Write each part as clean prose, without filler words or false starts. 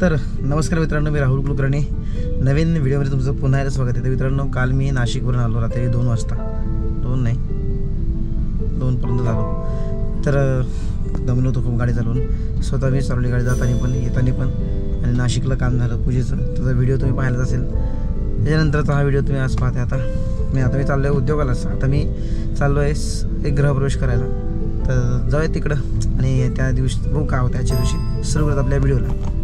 तर नमस्कार मित्रांनो, मी राहुल कुलकर्णी नवीन व्हिडिओमध्ये तुमचं पुन्हा एकदा स्वागत आहे। तर मित्रांनो, काल मी नाशिकवरून आलो रात्री 2 वाजता, 2 पर्यंत झालो। तर दमलो होतो खूप गाडी चालवून, स्वतः मी चालवली गाडी, जाताना पण येताना पण, आणि नाशिकला काम झालं पूजेचं। त्याचा व्हिडिओ तुम्ही पाहिलाच असेल। त्याच्यानंतरचा हा व्हिडिओ तुम्ही आज पाहते। आता मी चाललो आहे उद्योगालाच। आता मी चाललो आहे एक गृहप्रवेश करायला, तर जाऊया तिकडं आणि त्या दिवशी बघू काय होतं। आजच्या दिवशी सुरू करत आपल्या व्हिडिओला।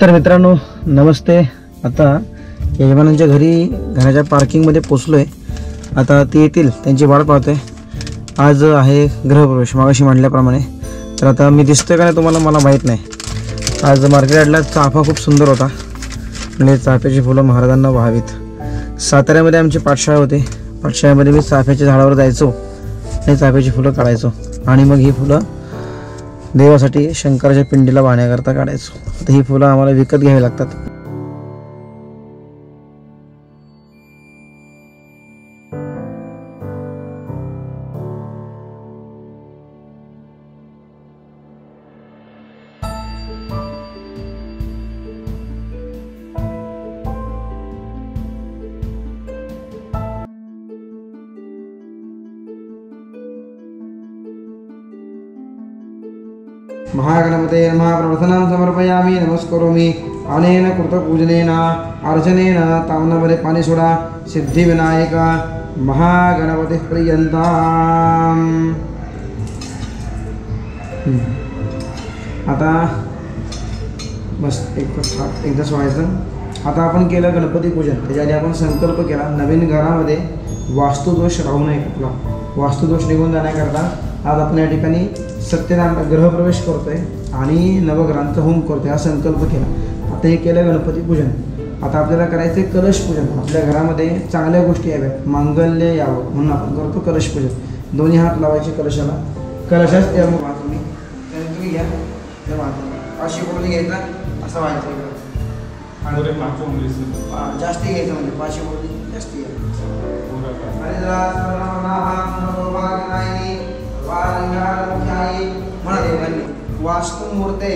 तर मित्रांनो नमस्ते। आता यजमानांच्या घराच्या पार्किंगमध्ये पोचलो आहे। आता ते येतील, त्यांची वाट पाहतोय। आज आहे गृहप्रवेश मागाशी म्हटल्याप्रमाणे। तर आता मी दिसतोय का नाही तुम्हाला मला माहीत नाही। आज मार्केट यार्डला चाफा खूप सुंदर होता, म्हणजे चाफ्याची फुलं महाराजांना व्हावीत। साताऱ्यामध्ये आमची पाठशाळा होती, पाठशाळेमध्ये मी चाफ्याच्या झाडावर जायचो आणि चाफ्याची फुलं काढायचो, आणि मग ही फुलं देवासाठी शंकराच्या पिंडीला वाहण्याकरता काढायचो। आता ही फुलं आम्हाला विकत घ्यावी लागतात। महागणपते नमः। प्रार्थनां समर्पयामि। नमस्करोमि। अनेन कृतपूजनेन अर्चनेन ताम्नामध्ये पाणी सोडा। सिद्धिविनायक महागणपती प्रियंताम। आता बस एकदा सोडायचं। आता आपण केलं गणपती पूजन, त्याच्याआधी आपण संकल्प केला नवीन घरामध्ये वास्तुदोष राहू नये, कुठला वास्तुदोष निघून जाण्याकरता आज आपण या ठिकाणी सत्यनारायण गृहप्रवेश करतोय आणि नवग्रहांचा होम करतोय, हा संकल्प केला। आता हे केलं गणपती पूजन। आता आपल्याला करायचं कलश पूजन। आपल्या घरामध्ये चांगल्या गोष्टी याव्यात, मांगल्य यावं म्हणून आपण करतो कलश पूजन। दोन्ही हात लावायचे कलशाला, कलशाच तुम्ही घ्या, पाचशे बोलून घ्यायचा, असं व्हायचं जास्ती घ्यायचं, म्हणजे 500 बोलून जास्ती घ्यायचं। वास्तुमूर्ते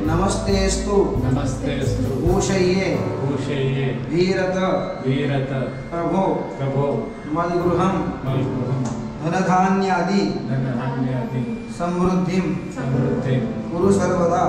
नमस्तेस्तु भूषय्ये वीरत प्रभो मद्गृहं धनधान्यादि समृद्धिं कुरु सर्वदा।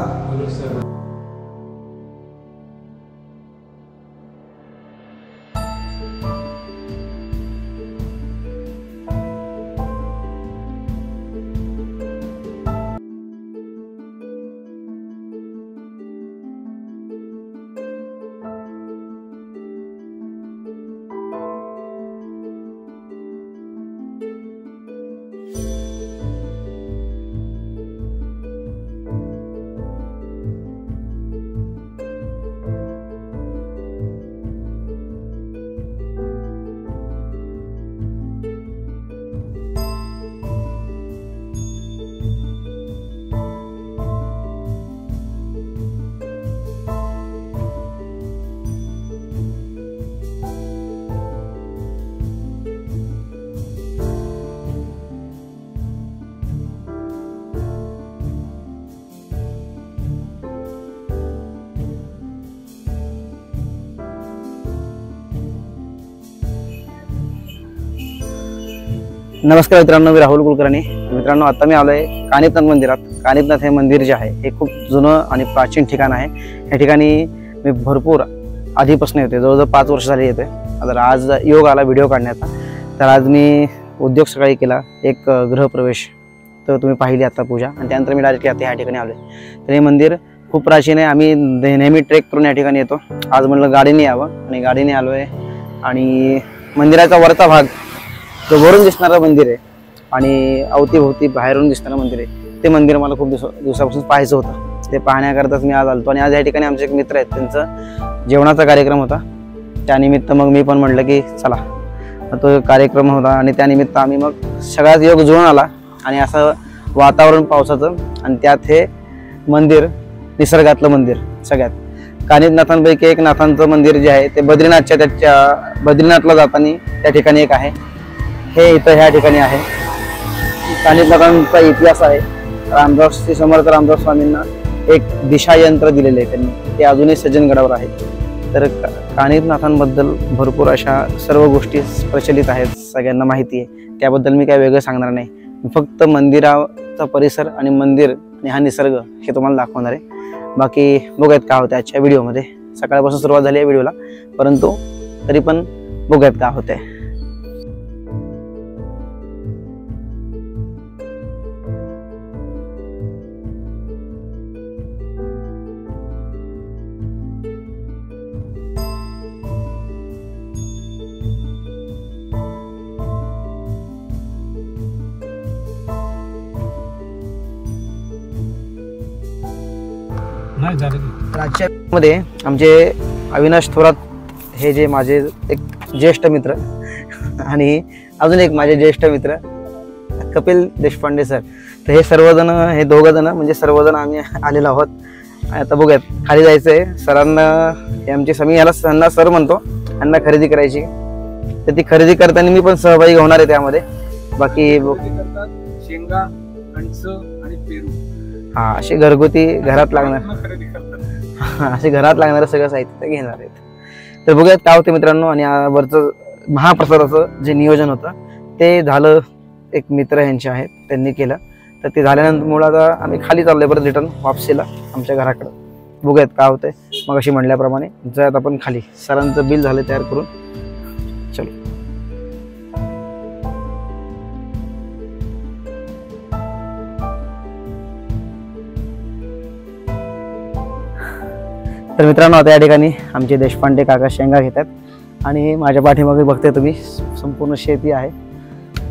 नमस्कार मित्रांनो, मी राहुल कुलकर्णी। मित्रांनो, आता मी आलो आहे कानिपनाथ मंदिरात। कानिपनाथ हे मंदिर जे आहे हे खूप जुनं आणि प्राचीन ठिकाण आहे। या ठिकाणी मी भरपूर आधीपासून येते, जवळजवळ 5 वर्ष झाली येते। तर आज योग आला व्हिडिओ काढण्याचा, तर आज मी उद्योग सकाळी केला एक गृहप्रवेश, तर तुम्ही पाहिली आता पूजा, आणि त्यानंतर मी डायरेक्टली आता ह्या ठिकाणी आलो आहे। तर हे मंदिर खूप प्राचीन आहे। आम्ही नेहमी ट्रेक करून या ठिकाणी येतो। आज म्हटलं गाडीने यावं, आणि गाडीने आलो आहे। आणि मंदिराचा वरचा भाग जो वरून दिसणारं मंदिर आहे आणि अवतीभोवती बाहेरून दिसणारं मंदिर आहे, ते मंदिर मला खूप दिवसापासून पाहायचं होतं। ते पाहण्याकरताच मी आज आलो। आणि आज या ठिकाणी आमचे एक मित्र आहेत, त्यांचा जेवणाचा कार्यक्रम होता, त्यानिमित्त मग मी पण म्हटलं की चला, तो कार्यक्रम होता आणि त्यानिमित्त आम्ही मग सगळाच योग जुळून आला आणि असं वातावरण पावसाचं आणि त्यात हे मंदिर निसर्गातलं मंदिर सगळ्यात. कानिप नाथांपैकी एक नाथांचं मंदिर जे आहे ते बद्रीनाथला जाताना त्या ठिकाणी एक आहे. हे इथं ह्या ठिकाणी आहे. कानिप नाथांचा इतिहास आहे. श्री समर्थ रामदास स्वामींना एक दिशा यंत्र दिलेले आहे त्यांनी, ते अजूनही सज्जनगडावर आहे. तर कानिप नाथांबद्दल भरपूर अशा सर्व गोष्टी प्रचलित आहेत, सगळ्यांना माहिती आहे. त्याबद्दल मी काय वेगळं सांगणार नाही. फक्त मंदिराचा परिसर आणि मंदिर आणि हा निसर्ग हे तुम्हाला दाखवणार आहे. बाकी बघूयात काय होतं आजच्या व्हिडिओमध्ये. सकाळपासून सुरुवात झाली आहे व्हिडिओला, परंतु तरी पण बघूयात काय होतंय. आजच्या मध्ये आमचे अविनाश थोरात हे जे माझे एक ज्येष्ठ मित्र आणि अजून एक माझे ज्येष्ठ मित्र कपिल देशपांडे सर, तर हे सर्वजण, हे दोघं जण म्हणजे सर्वजण आम्ही आलेलो आहोत. आता बघूयात खाली जायचंय. सरांना हे आमचे समी, याला सरांना सर म्हणतो, यांना खरेदी करायची, तर ती खरेदी करताना मी पण सहभागी होणार आहे त्यामध्ये. बाकी शेंगा, कणस आणि पेरू, हा असे घरगुती घरात लागणार, असे घरात लागणारं सगळं साहित्य घेणार आहेत. तर बघूयात काय होते मित्रांनो. आणि वरचं महाप्रसादाचं जे नियोजन होतं ते झालं, एक मित्र यांचे आहेत त्यांनी केलं. तर ते झाल्यानंतर मुळे आता आम्ही खाली चाललोय परत रिटर्न वापसीला आमच्या घराकडं. बघूयात काय होतंय. मग अशी म्हणल्याप्रमाणे जायत आपण खाली. सरांचं बिल झालं तयार करून. चलो. तर मित्रांनो आता या ठिकाणी आमचे देशपांडे काका शेंगा घेतात आणि माझ्या पाठीमागे बघते तुम्ही संपूर्ण शेती आहे.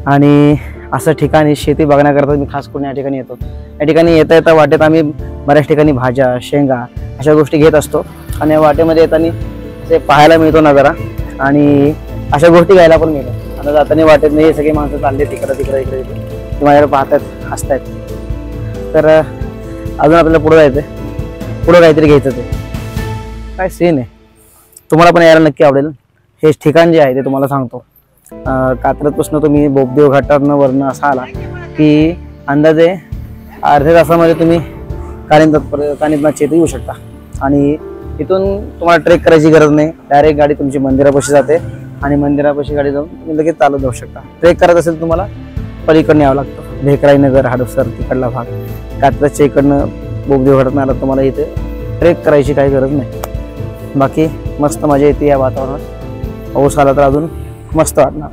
आणि असं ठिकाणी शेती बघण्याकरता मी खास करून या ठिकाणी येतो. या ठिकाणी येता येता वाटेत आम्ही बऱ्याच ठिकाणी भाज्या, शेंगा अशा गोष्टी घेत असतो. आणि वाटेमध्ये येताना ते पाहायला मिळतो नजारा आणि अशा गोष्टी घ्यायला पण मिळतात. आता जाताना वाटेत नाही, हे सगळी माणसं चालले तिकडे इकडे ते माझ्याकडे पाहतात, हसतायत. तर अजून आपल्याला पुढे जायचं, पुढं काहीतरी घ्यायचं. ते काय सीन आहे, तुम्हाला पण यायला नक्की आवडेल. हे ठिकाण जे आहे ते तुम्हाला सांगतो. कात्रजपासून तुम्ही बोपदेव घाटावरनं वरनं असा आला की अंदाजे अर्ध्या तासामध्ये तुम्ही कानिपनाथच्या इथे येऊ शकता. आणि इथून तुम्हाला ट्रेक करायची गरज नाही, डायरेक्ट गाडी तुमची मंदिरापाशी जाते आणि मंदिरापाशी गाडी जाऊन तुम्ही लगेच चालत जाऊ शकता. ट्रेक करत असेल तुम्हाला पलीकडनं यावं लागतं, भेकराई नगर, हाडपसर तिकडला भाग. कात्रजच्या इकडनं बोपदेव घाटातनं आला तुम्हाला इथे ट्रेक करायची काही गरज नाही. बाकी मस्त मजा येते या वातावरणात. पाऊस आला तर अजून मस्त वाटणार.